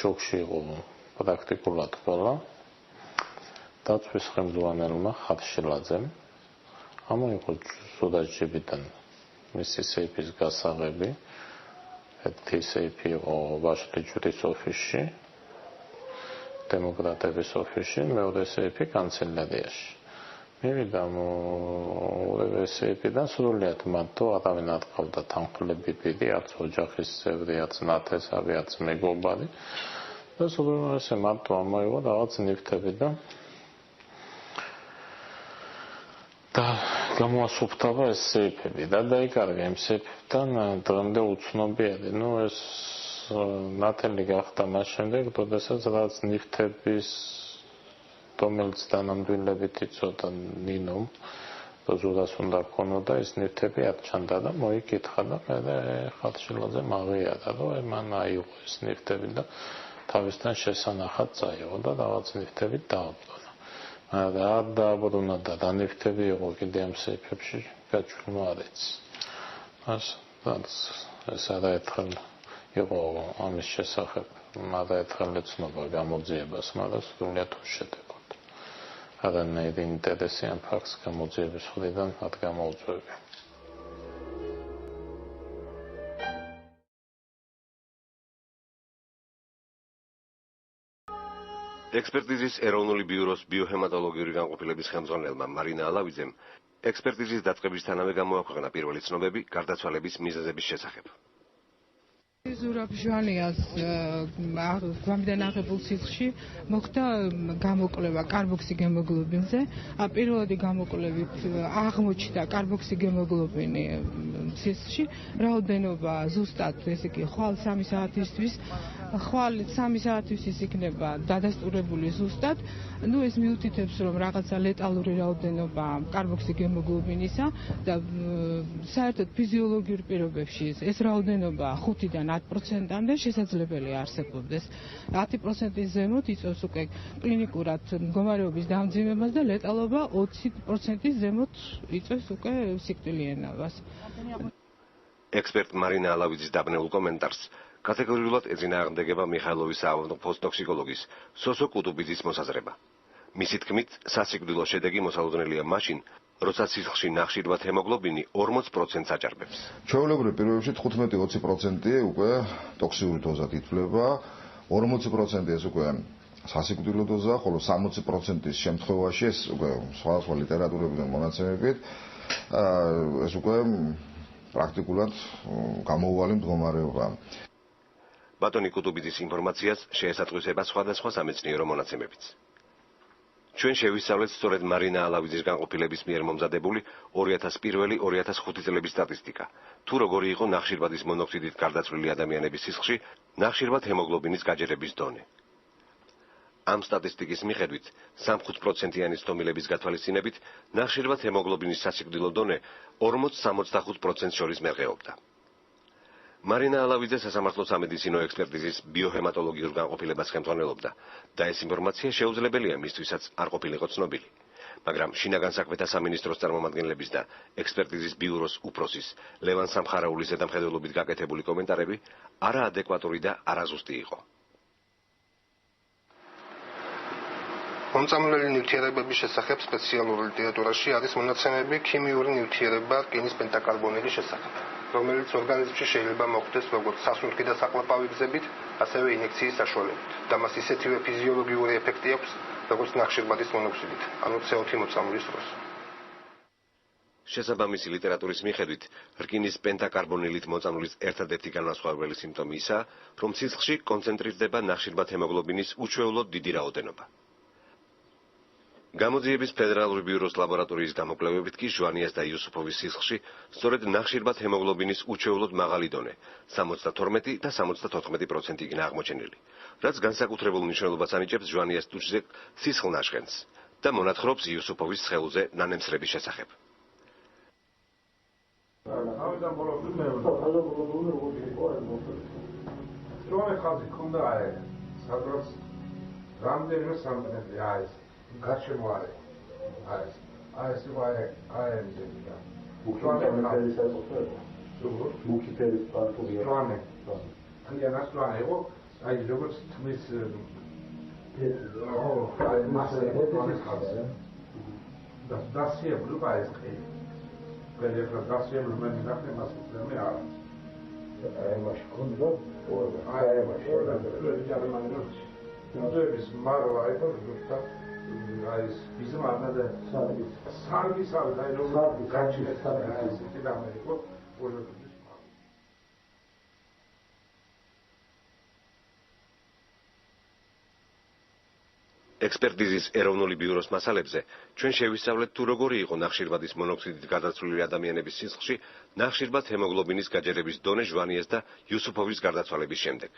შოკში იყო პრაქტიკულად ყველა. დაცვის ხელმძღვანელმა ხატშილაძემ ამოიღო სუდაჯიბიდან მისი სეიფის გასაღები. ერთი სეიფი იყო ვაშლიჯვრის ოფისში, დემოკრატების ოფისში, მეორე სეიფი კანცელარიაში. მივიდა მეორე სეიფიდან სრულიად მარტო არავინ არ ყავდა თანხლები პირი, არც ოჯახის წევრი, არც ნათესავი, არც მეგობარი. და სულმე ესე მარტო ამოიღო რაღაც ნივთები და გამოასუფთავა ეს სეიფები და დაიკარგა იმ სეიფებთან დღემდე უცნობიერი. ეს ნათელი გახდა მას შემდეგ, როდესაც რაღაც ნივთების რომელიც დანამდვილებით იცოდა ნინომ და ზურას უნდა ქონოდა ეს ნივთები არ ჩანდა და მოიკითხა და მე ხატშილაძემ აღიარა, რომ მან აიღო ეს ნივთები და თავისთან შესანახად წაიღო და რაღაც ნივთები დააბრუნა. და დააბრუნა და ნივთები იყო კიდე ამ სეიფებში გაჩვენო არ იცი. ეს არაერთხელ იყო ამის შესახებ, არაერთხელ ეცნობა გამოძიებას, მაგრამ სრულიად უშედეგოდ. არანაირი ინტერესი ამ ფაქტს გამოძიების მხრიდან მათ გამოუწვევია. ექსპერტიზის ეროვნული ბიუროს ბიოჰემატოლოგიური განყოფილების ხელმძღვანელმა მარინა ალავიძემ ექსპერტიზის დაწყებისთანავე გამოაქვეყნა პირველი ცნობები გარდაცვალების მიზეზების შესახებ. ზურაბ ჟვანიას გვამიდან აღებულ სიცხში მოხდა გამოკვლევა კარბოქსიგემოგლობინზე. პირველადი გამოკვლევით აღმოჩნდა კარბოქსიგემოგლობინი სიცხში, რაოდენობა ზუსტად, ესე იგი, ხვალ 3 საათისთვის, ხვალ 3 საათისთვის იქნება დადასტურებული ზუსტად. ეს მიუთითებს, რომ რაღაცა ლეტალური რაოდენობა კარბოქსიგემოგლობინისა და საერთოდ ფიზიოლოგიურ პირობებში ეს რაოდენობა 5-დან 10%-მდე შესაძლებელია არსებობდეს. 10%-ის ზემოთ იწვევს უკვე კლინიკურად მდგომარეობის დამძიმებას და ლეტალობა 20%-ის ზემოთ იწვევს უკვე სიკვდილიანობას. ექსპერტ მარინა ალავიძის დაბნეულ კომენტარს კატეგორიულად ეწინააღმდეგება მიხაილოვის საავადმყოფოს ტოქსიკოლოგის სოსო კუტუბიძის მოსაზრება. მისი თქმით, სასიკვდილო შედეგი მოსალოდნელია მაშინ, როცა სისხლში ნახშირბად ჰემოგლობინი 40%-ს აჭარბებს. ჩვეულებრივ პირობებში 15-20% უკვე ტოქსიური დოზად ითვლება, 40% ეს უკვე სასიკვდილო დოზა, ხოლო 60%-ის შემთხვევაში ეს უკვე სხვადასხვა ლიტერატურებიდან მონაცემებით ეს უკვე პრაქტიკულად გამოუვალი მდგომარეობაა. ბატონი კუტუბიძის ინფორმაციას შეესატყვისება სხვადასხვა სამეცნიერო მონაცემებიც. ჩვენ შევისწავლეთ სწორედ მარინა ალავიძის განყოფილების მიერ მომზადებული 2001-2005 წლების სტატისტიკა. თუ როგორი იყო ნახშირბადის მონოქსიდით გარდაცვლილი ადამიანების სისხლში ნახშირბად ჰემოგლობინის გაჯერების დონე. ამ სტატისტიკის მიხედვით 3-5%-იანი ცდომილების გათვალისწინებით ნახშირბად ჰემოგლობინის სასიკვდილო დონე 40-65%-ს შორის მერყეობდა. მარინა ალავიძე სასამართლო სამედიცინო ექსპერტიზის ბიოჰემატოლოგიურ განყოფილებას ხელმძღვანელობდა და ეს ინფორმაცია შეუძლებელია მისთვისაც არ ყოფილიყო ცნობილი. მაგრამ შინაგან საქმეთა სამინისტროს წარმომადგენლების და ექსპერტიზის ბიუროს უფროსის ლევან სამხარაულის ზედამხედველობით გაკეთებული კომენტარები არაადეკვატური და არაზუსტი იყო. მომწამლელი ნივთიერებების შესახებ სპეციალურ ლიტერატურაში არის მონაცემები ქიმიური ნივთიერება რკინის პენტაკარბონილის შესახებ, რომელიც ორგანიზმში შეიძლება მოხვდეს როგორც სასუნთქი და საყლაპავი გზებით, ასევე ინექციის საშუალებით. და მას ისეთივე ფიზიოლოგიური ეფექტი აქვს, როგორც ნახშირბადის მონოქსიდით, ანუ CO2 მოწამვლის დროს. შესაბამისი ლიტერატურის მიხედვით, რკინის პენტაკარბონილით მოწამვლის ერთადერთი განმასხვავებელი სიმპტომი ისაა, რომ სისხლში კონცენტრირდება ნახშირბად ჰემოგლობინის უჩვეულოდ დიდი რაოდენობა. გამოძიების ფედერალური ბიუროს ლაბორატორიის გამოკვლევებით კი ჟვანიას და იუსუფოვის სისხლში სწორედ ნახშირბად ჰემოგლობინის უჩვეულოდ მაღალი დონე 72 და 74% იქნა აღმოჩენილი, რაც განსაკუთრებულ მნიშვნელობას ანიჭებს ჟვანიას ტუჩზე სისხლნაშხენს და მონათხრობს იუსუფოვის სხეულზე ნანემსრების შესახებ. გარშემო არის ეს იმზედა მუქი ფერის პარტულია იყო აი როგორც თმის დასიებული ეს ხელი ყველა დასიებული მე ნახე მას მე არა აი მაშინ კონდო აი მაშინ მარვა იყო ზუსტად guys, bizim anladı. Sargı sargı, hayır o kaçıyor. Sargı Amerika, orada. ექსპერტიზის ეროვნული ბიუროს მასალებზე ჩვენ შევისწავლეთ თუ როგორი იყო ნახშირბადის მონოქსიდით გარდაცვლილი ადამიანების სისხლში ნახშირბად ჰემოგლობინის გაჯერების დონე ჟვანიას და იუსუფოვის გარდაცვალების შემდეგ.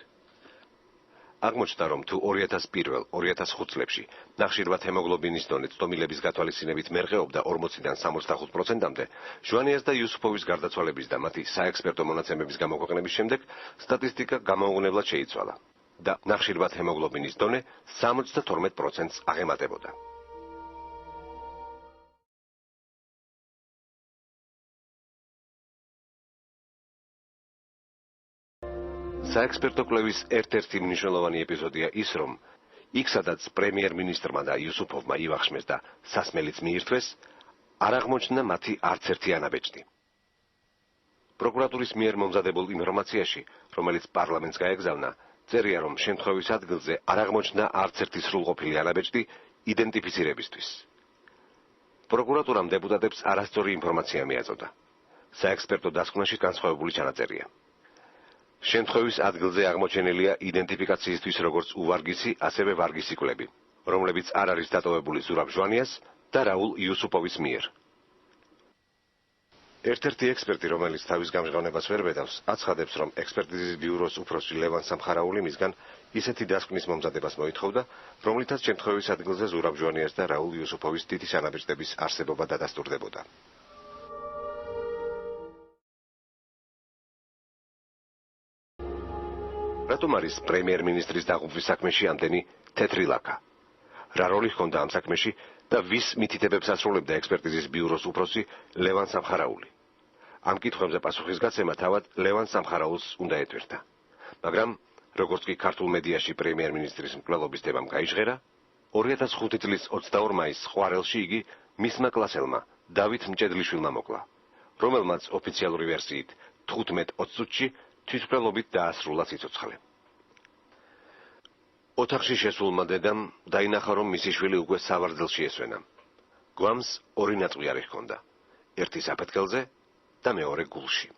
აღმოჩნდა, რომ თუ 2001-2005 წლებში ნახშირბად ჰემოგლობინის დონე ცდომილების გათვალისწინებით მერყეობდა 40-დან 65%-მდე, ჟვანიას და იუსუფოვის გარდაცვალების და მათი საექსპერტო მონაცემების გამოქვეყნების შემდეგ სტატისტიკა გამოუღუნებლად შეიცვალა და ნახშირბად ჰემოგლობინის დონე 72%-ს აღემატებოდა. საექსპერტო კვლევის ერთ-ერთი მნიშვნელოვანი ეპიზოდია ის, რომ იქ სადაც პრემიერ-მინისტრმა და იუსუფოვმა ივახშმეს და სასმელიც მიირთვეს, არ აღმოჩნდა მათი არც ერთი ანაბეჭდი. პროკურატურის მიერ მომზადებულ ინფორმაციაში, რომელიც პარლამენტს გაეგზავნა, წერია, რომ შემთხვევის ადგილზე არ აღმოჩნდა არც ერთი სრულყოფილი ანაბეჭდი იდენტიფიცირებისთვის. პროკურატურამ დეპუტატებს არასწორი ინფორმაცია მიაწოდა. საექსპერტო დასკვნაში განსხვავებული ჩანაწერია. შემთხვევის ადგილზე აღმოჩენილია იდენტიფიკაციისთვის როგორც უვარგისი, ასევე ვარგისი კვლები, რომლებიც არ არის დატოვებული ზურაბ ჟვანიას და რაულ იუსუფოვის მიერ. ერთ-ერთი ექსპერტი, რომელიც თავის გამჟღავნებას ვერ ბედავს, აცხადებს, რომ ექსპერტიზის ბიუროს უფროსი ლევან სამხარაული მისგან ისეთი დასკვნის მომზადებას მოითხოვდა, რომლითაც შემთხვევის ადგილზე ზურაბ ჟვანიას და რაულ იუსუფოვის დიდი ანაბეჭდების არსებობა დადასტურდებოდა. რატომ არის პრემიერ-მინისტრის დაღუპვის საქმეში ამდენი თეთრი ლაქა? რა როლი ჰქონდა ამ საქმეში და ვის მითითებებს ასრულებდა ექსპერტიზის ბიუროს უფროსი ლევან სამხარაული? ამ კითხვებზე პასუხისგაცემა თავად ლევან სამხარაულს უნდა ეთვირთა. მაგრამ, როგორც კი ქართულ მედიაში პრემიერ-მინისტრის მკვლელობის თემამ გაიჟღერა, 2005 წლის 22 მაისს ყვარელში იგი მისმა კლასელმა დავით მჭედლიშვილმა მოკლა, რომელმაც ოფიციალური ვერსიით 15-20 წუთში თვითმკვლელობით დაასრულა ციცოცხლე. ოთახში შესულმა დედამ დაინახა, რომ მისი შვილი უკვე სავარძელში ესვენა. გვამს ორი ნაწყვიარი ჰქონდა, ერთი საფეთქელზე და მეორე გულში.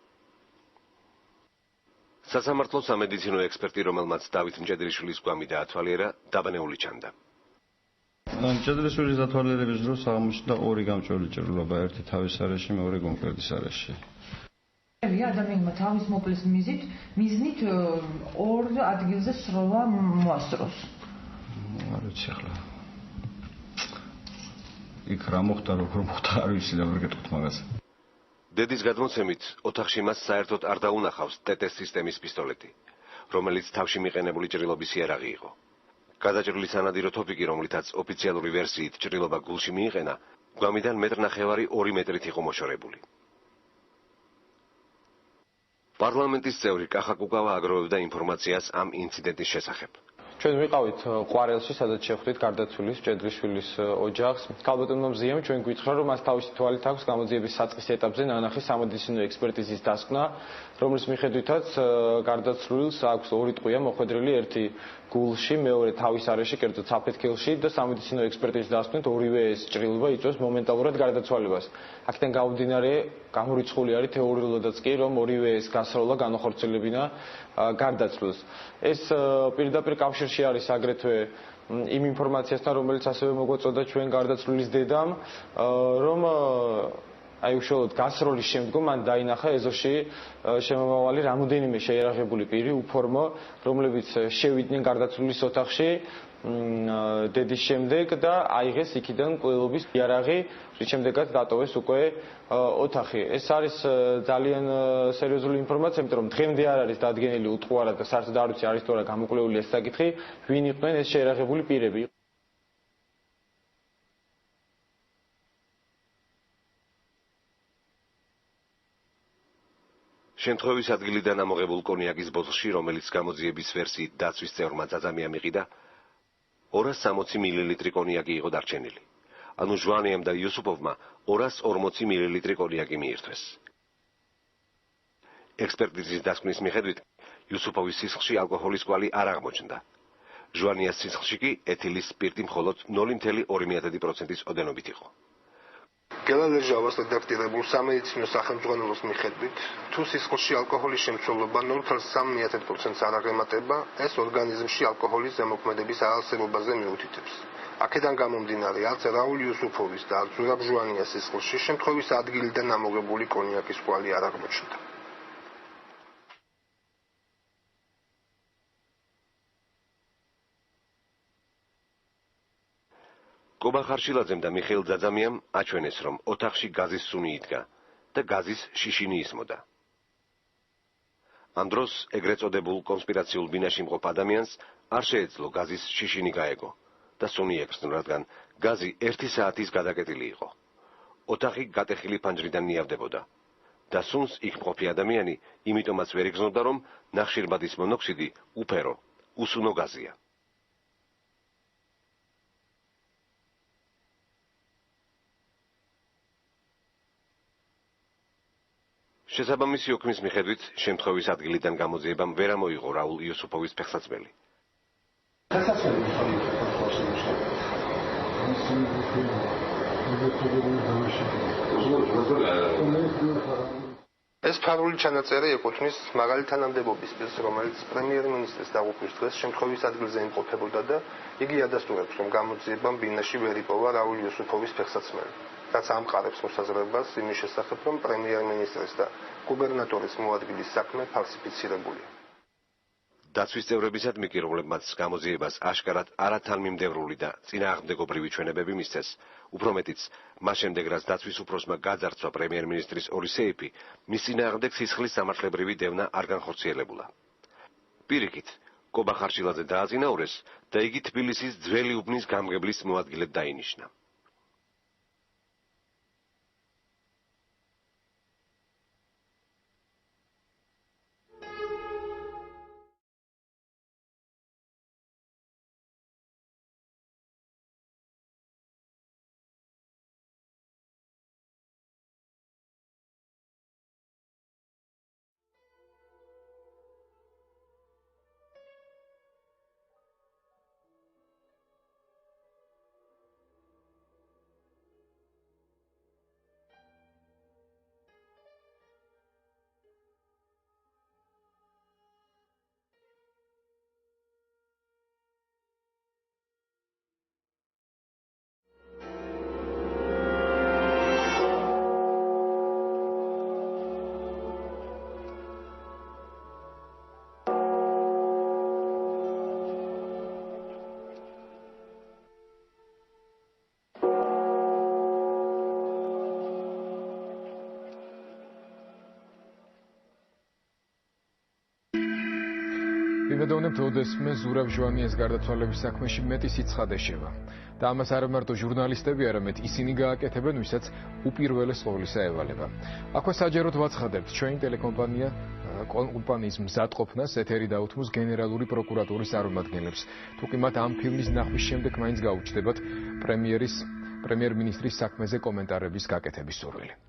სასამართლო სამედიცინო ექსპერტი, რომელმაც დავით მჭედლიშვილის გვამი დაათვალიერა, დაბნეული ჩანდა. მჭედლიშვილის დათვალიერების დროს აღმოჩნდა ორი გამჭვირვალე ჭრილობა, ერთი თავის არეში, მეორე გულმკერდის არეში. ადამიანმა თავის მოკლის მიზნით ორ ადგილზე სროლა მოასწროს. არ ვიცი ახლა. იქ რა მოხდა, როგორ მოხდა, არ ვიცი და ვერ გეტყვით მაგაზე. დედის გადმოცემით, ოთახში მას საერთოდ არ დაუნახავს TT სისტემის პისტოლეტი, რომელიც თავში მიყენებული ჭრილობის იარაღი იყო. გადაჭრილის ანადირო თოფიკი, რომლითაც ოფიციალური ვერსიით ჭრილობა გულში მიიყენა, გვამიდან 1.5 მეტრით იყო მოშორებული. პარლამენტის წევრი კახა კუკავა აგროვებდა ინფორმაციას ამ ინციდენტის შესახებ. ჩვენ ვიყავით ყვარელში, სადაც შევხვდით გარდაცვლილის მჭედლიშვილის ოჯახს. ქალბატონმა მზიამ ჩვენ გვითხრა, რომ მას თავისი თვალით აქვს გამოძიების საწყის ეტაპზე ნანახი სამედიცინო ექსპერტიზის დასკვნა, რომლის მიხედვითაც გარდაცვლილს აქვს ორი ტყვია მოხვედრილი, ერთი გულში, მეორე თავის არეში, კერძოდ საფეთქელში და სამედიცინო ექსპერტიზის დასკვნით ორივე ეს ჭრილობა იწვევს მომენტალურად გარდაცვალებას. აქედან გამომდინარე, გამორიცხული არის თეორიულადაც კი, რომ ორივე ეს გასროლა განახორციელებინა გარდაცვლილს. ეს პირდაპირ კავშირში არის აგრეთვე იმ ინფორმაციასთან, რომელიც ასევე მოგვაწოდა ჩვენ გარდაცვლილის დედამ, რომ აი უშუალოდ გასროლის შემდგომ მან დაინახა ეზოში შემომავალი რამოდენიმე შეიარაღებული პირი, უფორმო, რომლებიც შევიდნენ გარდაცვლილის ოთახში დედის შემდეგ და აიღეს იქიდან მკვლელობის იარაღი, რის შემდეგაც დატოვეს უკვე ოთახი. ეს არის ძალიან სერიოზული ინფორმაცია, იმიტომ რომ დღემდე არ არის დადგენილი უტყუარად და საერთოდ არ ვიცი არის თუ არა გამოკლეული ეს საკითხი, ვინ იყვნენ ეს შეიარაღებული პირები. შემთხვევის ადგილიდან ამოღებულ კონიაკის ბოთლში, რომელიც გამოძიების ვერსიით დაცვის წევრმა ძაძამია მიყიდა, 260 მილილიტრი კონიაკი იყო დარჩენილი. ანუ ჟვანიამ და იუსუფოვმა 240 მილილიტრი კონიაკი მიირთვეს. ექსპერტიზის დასკვნის მიხედვით, იუსუფოვის სისხლში ალკოჰოლის კვალი არ აღმოჩნდა. ჟვანიას სისხლში კი ეთილის სპირტი მხოლოდ 0.2%-ის ოდენობით იყო. გელა ლეჟავას რედაქტირებულ სამედიცინო სახელმძღვანელოს მიხედვით, თუ სისხლში ალკოჰოლის შემცველობა 0.3%-ს არ აღემატება, ეს ორგანიზმში ალკოჰოლის ზემოქმედების არარსებობაზე მიუთითებს. აქედან გამომდინარე, არც რაულ იუსუფოვის და არც ზურაბ ჟვანიას სისხლში შემთხვევის ადგილიდან ამოღებული კონიაკის კვალი არ აღმოჩნდა. კობა ხარშილაძემ და მიხეილ ძაძამიამ აჩვენეს, რომ ოთახში გაზის სუნი იდგა და გაზის შიშინი ისმოდა. ამ დროს ეგრეთ წოდებულ კონსპირაციულ ბინაში მყოფ ადამიანს არ შეეძლო გაზის შიშინი გაეგო და სუნი ეკრძნო, რადგან გაზი 1 საათის გადაკეტილი იყო. ოთახი გატეხილი ფანჯრიდან ნიავდებოდა და სუნს იქ მყოფი ადამიანი იმიტომაც ვერ იგრძნობდა, რომ ნახშირბადის მონოქსიდი უფერო, უსუნო გაზია. შესაბამისი ოქმის მიხედვით შემთხვევის ადგილიდან გამოძიებამ ვერ ამოიღო რაულ იოსუფოვის ფეხსაცმელი. ეს ფარული ჩანაწერი ეკუთვნის მაღალი თანამდებობის პირს, რომელიც პრემიერ-მინისტრის დაღუპვის დღეს შემთხვევის ადგილზე იმყოფებოდა და იგი ადასტურებს, რომ გამოძიებამ ბინაში ვერ იპოვა რაულ იოსუფოვის ფეხსაცმელი. რაც ამყარებს მოსაზრებას იმის შესახებ, რომ პრემიერ-მინისტრის და გუბერნატორის მოადგილის საქმე ფალსიფიცირებულია. დაცვის წევრებისადმი კი, რომლებმაც გამოძიებას აშკარად არათანმიმდევრული და წინააღმდეგობრივი ჩვენებები მისცეს, უფრო მეტიც, მას შემდეგ რაც დაცვის უფროსმა გაძარცვა პრემიერ-მინისტრის ორი სეიფი, მის წინააღმდეგ სისხლის სამართლებრივი დევნა არ განხორციელებულა. პირიქით, კობა ხარშილაძე დააწინაურეს და იგი თბილისის ძველი უბნის გამგებლის მოადგილედ დაინიშნა. ვიმედოვნებთ, ოდესმე ზურაბ ჟვანიას გარდაცვალების საქმეში მეტი სიცხადე შევა. და ამას არა მარტო ჟურნალისტები, არამედ ისინი გააკეთებენ, ვისაც უპირველეს ყოვლისა ევალება. აქვე საჯაროდ ვაცხადებთ, ჩვენი ტელეკომპანიის მზადყოფნას ეთერი დაუთმოს გენერალური პროკურატურის წარმომადგენლებს. თუკი მათ ამ ფილმის ნახვის შემდეგ მაინც გაუჩნდებათ პრემიერ-მინისტრის საქმეზე კომენტარების გაკეთების სურვილი.